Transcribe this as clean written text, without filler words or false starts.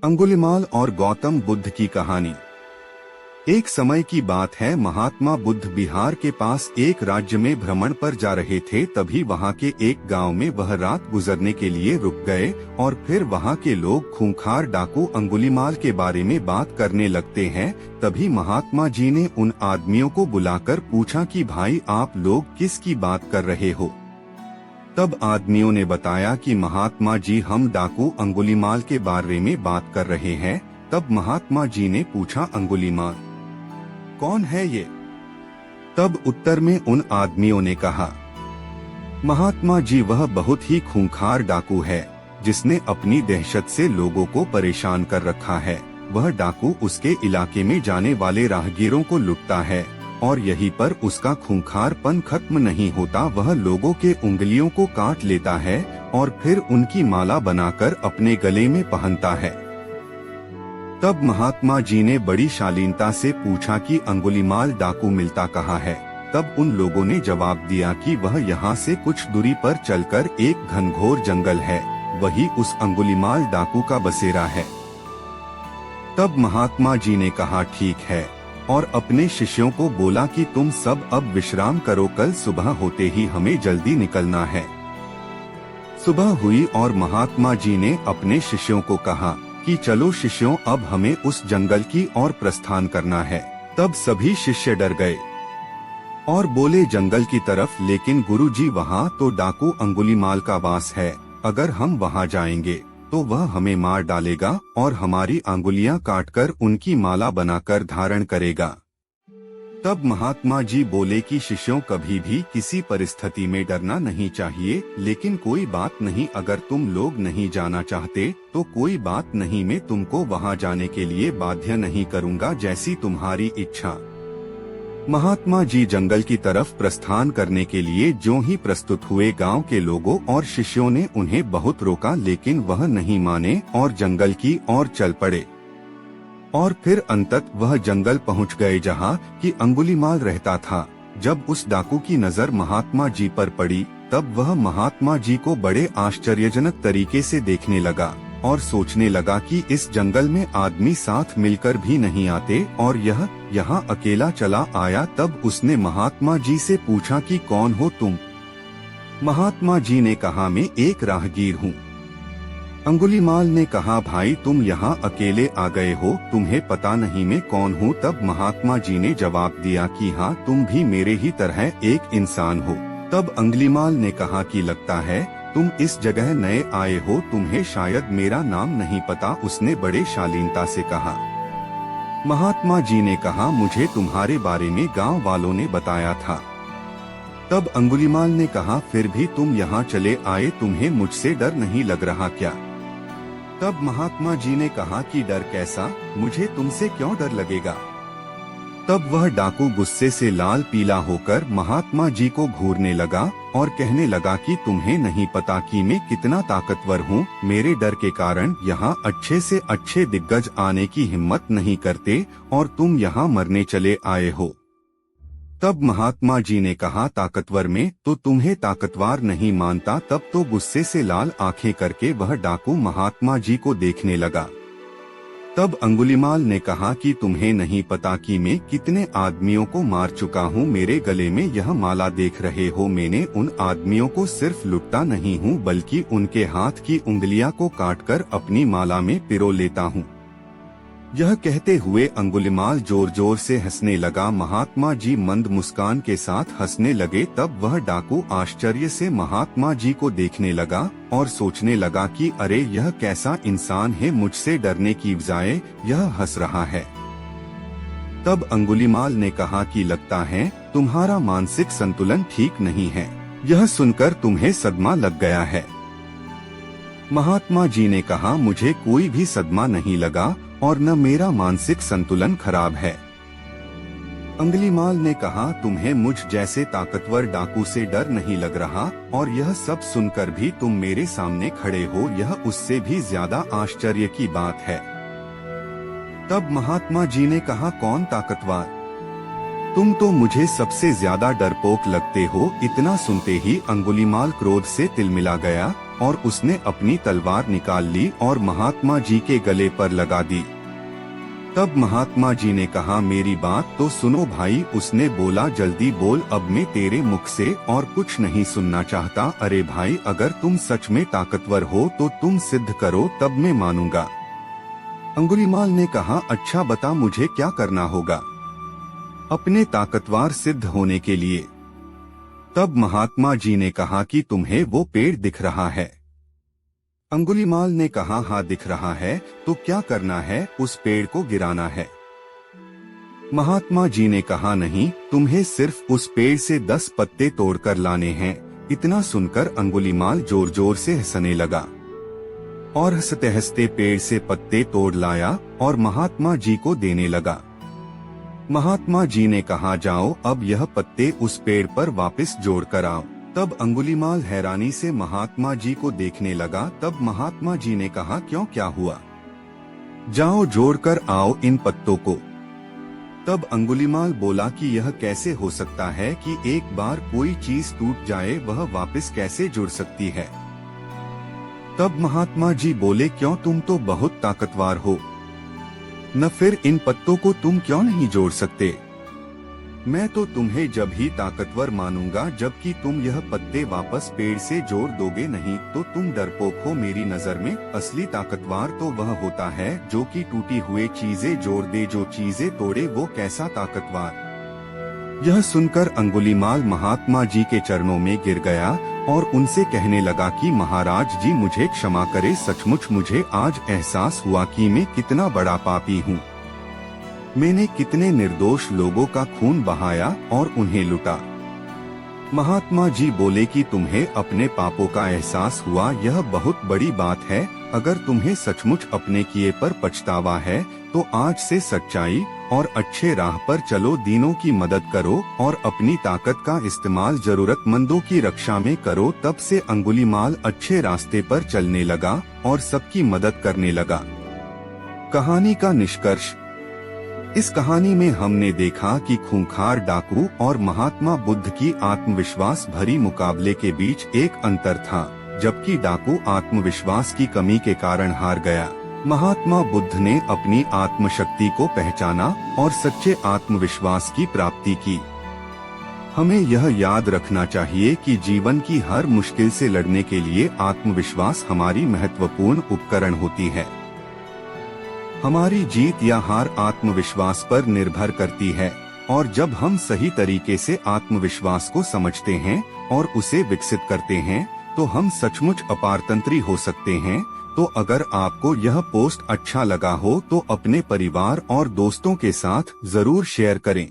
अंगुलिमाल और गौतम बुद्ध की कहानी। एक समय की बात है, महात्मा बुद्ध बिहार के पास एक राज्य में भ्रमण पर जा रहे थे। तभी वहाँ के एक गांव में वह रात गुजरने के लिए रुक गए और फिर वहाँ के लोग खूंखार डाकू अंगुलिमाल के बारे में बात करने लगते हैं। तभी महात्मा जी ने उन आदमियों को बुलाकर पूछा कि भाई, आप लोग किसकी बात कर रहे हो? तब आदमियों ने बताया कि महात्मा जी, हम डाकू अंगुलिमाल के बारे में बात कर रहे हैं। तब महात्मा जी ने पूछा, अंगुलिमाल कौन है ये? तब उत्तर में उन आदमियों ने कहा, महात्मा जी, वह बहुत ही खूंखार डाकू है जिसने अपनी दहशत से लोगों को परेशान कर रखा है। वह डाकू उसके इलाके में जाने वाले राहगीरों को लुटता है और यहीं पर उसका खूंखारपन खत्म नहीं होता। वह लोगों के उंगलियों को काट लेता है और फिर उनकी माला बनाकर अपने गले में पहनता है। तब महात्मा जी ने बड़ी शालीनता से पूछा कि अंगुलिमाल डाकू मिलता कहाँ है? तब उन लोगों ने जवाब दिया कि वह यहाँ से कुछ दूरी पर चलकर एक घनघोर जंगल है, वही उस अंगुलिमाल डाकू का बसेरा है। तब महात्मा जी ने कहा, ठीक है, और अपने शिष्यों को बोला कि तुम सब अब विश्राम करो, कल सुबह होते ही हमें जल्दी निकलना है। सुबह हुई और महात्मा जी ने अपने शिष्यों को कहा कि चलो शिष्यों, अब हमें उस जंगल की ओर प्रस्थान करना है। तब सभी शिष्य डर गए और बोले, जंगल की तरफ? लेकिन गुरुजी, वहाँ तो डाकू अंगुलिमाल का वास है, अगर हम वहाँ जाएंगे तो वह हमें मार डालेगा और हमारी अंगुलियां काटकर उनकी माला बनाकर धारण करेगा। तब महात्मा जी बोले कि शिष्यों, कभी भी किसी परिस्थिति में डरना नहीं चाहिए, लेकिन कोई बात नहीं, अगर तुम लोग नहीं जाना चाहते तो कोई बात नहीं, मैं तुमको वहां जाने के लिए बाध्य नहीं करूंगा, जैसी तुम्हारी इच्छा। महात्मा जी जंगल की तरफ प्रस्थान करने के लिए ज्यों ही प्रस्तुत हुए, गांव के लोगों और शिष्यों ने उन्हें बहुत रोका, लेकिन वह नहीं माने और जंगल की ओर चल पड़े। और फिर अंतत वह जंगल पहुंच गए जहां कि अंगुलिमाल रहता था। जब उस डाकू की नजर महात्मा जी पर पड़ी, तब वह महात्मा जी को बड़े आश्चर्यजनक तरीके से देखने लगा और सोचने लगा कि इस जंगल में आदमी साथ मिलकर भी नहीं आते और यह यहाँ अकेला चला आया। तब उसने महात्मा जी से पूछा कि कौन हो तुम? महात्मा जी ने कहा, मैं एक राहगीर हूँ। अंगुलिमाल ने कहा, भाई तुम यहाँ अकेले आ गए हो, तुम्हें पता नहीं मैं कौन हूँ? तब महात्मा जी ने जवाब दिया कि हाँ, तुम भी मेरे ही तरह एक इंसान हो। तब अंगुलिमाल ने कहा कि लगता है तुम इस जगह नए आए हो, तुम्हें शायद मेरा नाम नहीं पता। उसने बड़े शालीनता से कहा। महात्मा जी ने कहा, मुझे तुम्हारे बारे में गांव वालों ने बताया था। तब अंगुलिमाल ने कहा, फिर भी तुम यहाँ चले आए, तुम्हें मुझसे डर नहीं लग रहा क्या? तब महात्मा जी ने कहा कि डर कैसा, मुझे तुमसे क्यों डर लगेगा? तब वह डाकू गुस्से से लाल पीला होकर महात्मा जी को घूरने लगा और कहने लगा कि तुम्हें नहीं पता कि मैं कितना ताकतवर हूँ। मेरे डर के कारण यहाँ अच्छे से अच्छे दिग्गज आने की हिम्मत नहीं करते और तुम यहाँ मरने चले आए हो। तब महात्मा जी ने कहा, ताकतवर में तो तुम्हें ताकतवर नहीं मानता। तब तो गुस्से से लाल आंखें करके वह डाकू महात्मा जी को देखने लगा। तब अंगुलिमाल ने कहा कि तुम्हें नहीं पता कि मैं कितने आदमियों को मार चुका हूँ। मेरे गले में यह माला देख रहे हो, मैंने उन आदमियों को सिर्फ लुटता नहीं हूँ, बल्कि उनके हाथ की उंगलियां को काटकर अपनी माला में पिरो लेता हूँ। यह कहते हुए अंगुलिमाल जोर जोर से हंसने लगा। महात्मा जी मंद मुस्कान के साथ हंसने लगे। तब वह डाकू आश्चर्य से महात्मा जी को देखने लगा और सोचने लगा कि अरे, यह कैसा इंसान है, मुझसे डरने की बजाय यह हंस रहा है। तब अंगुलिमाल ने कहा कि लगता है तुम्हारा मानसिक संतुलन ठीक नहीं है, यह सुनकर तुम्हें सदमा लग गया है। महात्मा जी ने कहा, मुझे कोई भी सदमा नहीं लगा और न मेरा मानसिक संतुलन खराब है। अंगुलिमाल ने कहा, तुम्हें मुझ जैसे ताकतवर डाकू से डर नहीं लग रहा और यह सब सुनकर भी तुम मेरे सामने खड़े हो, यह उससे भी ज्यादा आश्चर्य की बात है। तब महात्मा जी ने कहा, कौन ताकतवर? तुम तो मुझे सबसे ज्यादा डरपोक लगते हो। इतना सुनते ही अंगुलिमाल क्रोध से तिलमिला गया और उसने अपनी तलवार निकाल ली और महात्मा जी के गले पर लगा दी। तब महात्मा जी ने कहा, मेरी बात तो सुनो भाई। उसने बोला, जल्दी बोल, अब मैं तेरे मुख से और कुछ नहीं सुनना चाहता। अरे भाई, अगर तुम सच में ताकतवर हो तो तुम सिद्ध करो, तब मैं मानूंगा। अंगुलीमाल ने कहा, अच्छा बता, मुझे क्या करना होगा अपने ताकतवर सिद्ध होने के लिए? तब महात्मा जी ने कहा कि तुम्हें वो पेड़ दिख रहा है। अंगुलीमाल ने कहा, हाँ दिख रहा है। तो क्या करना है? उस पेड़ को गिराना है। महात्मा जी ने कहा, नहीं, तुम्हें सिर्फ उस पेड़ से 10 पत्ते तोड़कर लाने हैं। इतना सुनकर अंगुलीमाल जोर जोर से हंसने लगा और हंसते हंसते पेड़ से पत्ते तोड़ लाया और महात्मा जी को देने लगा। महात्मा जी ने कहा, जाओ, अब यह पत्ते उस पेड़ पर वापस जोड़ कर आओ। तब अंगुलीमाल हैरानी से महात्मा जी को देखने लगा। तब महात्मा जी ने कहा, क्यों, क्या हुआ? जाओ, जोड़कर आओ इन पत्तों को। तब अंगुलीमाल बोला कि यह कैसे हो सकता है कि एक बार कोई चीज टूट जाए वह वापस कैसे जुड़ सकती है? तब महात्मा जी बोले, क्यों, तुम तो बहुत ताकतवर हो न, फिर इन पत्तों को तुम क्यों नहीं जोड़ सकते? मैं तो तुम्हें जब ही ताकतवर मानूंगा जबकि तुम यह पत्ते वापस पेड़ से जोड़ दोगे, नहीं तो तुम डरपोक हो। मेरी नजर में असली ताकतवर तो वह होता है जो कि टूटी हुई चीजें जोड़ दे, जो चीजें तोड़े वो कैसा ताकतवर? यह सुनकर अंगुलीमाल महात्मा जी के चरणों में गिर गया और उनसे कहने लगा कि महाराज जी, मुझे क्षमा करे, सचमुच मुझे आज एहसास हुआ कि मैं कितना बड़ा पापी हूँ। मैंने कितने निर्दोष लोगों का खून बहाया और उन्हें लुटा। महात्मा जी बोले कि तुम्हें अपने पापों का एहसास हुआ, यह बहुत बड़ी बात है। अगर तुम्हें सचमुच अपने किए पर पछतावा है तो आज से सच्चाई और अच्छे राह पर चलो, दीनों की मदद करो और अपनी ताकत का इस्तेमाल जरूरतमंदों की रक्षा में करो। तब से अंगुलीमाल अच्छे रास्ते पर चलने लगा और सबकी मदद करने लगा। कहानी का निष्कर्ष। इस कहानी में हमने देखा कि खूंखार डाकू और महात्मा बुद्ध की आत्मविश्वास भरी मुकाबले के बीच एक अंतर था। जबकि डाकू आत्मविश्वास की कमी के कारण हार गया, महात्मा बुद्ध ने अपनी आत्मशक्ति को पहचाना और सच्चे आत्मविश्वास की प्राप्ति की। हमें यह याद रखना चाहिए कि जीवन की हर मुश्किल से लड़ने के लिए आत्मविश्वास हमारी महत्वपूर्ण उपकरण होती है। हमारी जीत या हार आत्मविश्वास पर निर्भर करती है, और जब हम सही तरीके से आत्मविश्वास को समझते हैं और उसे विकसित करते हैं तो हम सचमुच अपारतंत्री हो सकते हैं। तो अगर आपको यह पोस्ट अच्छा लगा हो तो अपने परिवार और दोस्तों के साथ जरूर शेयर करें।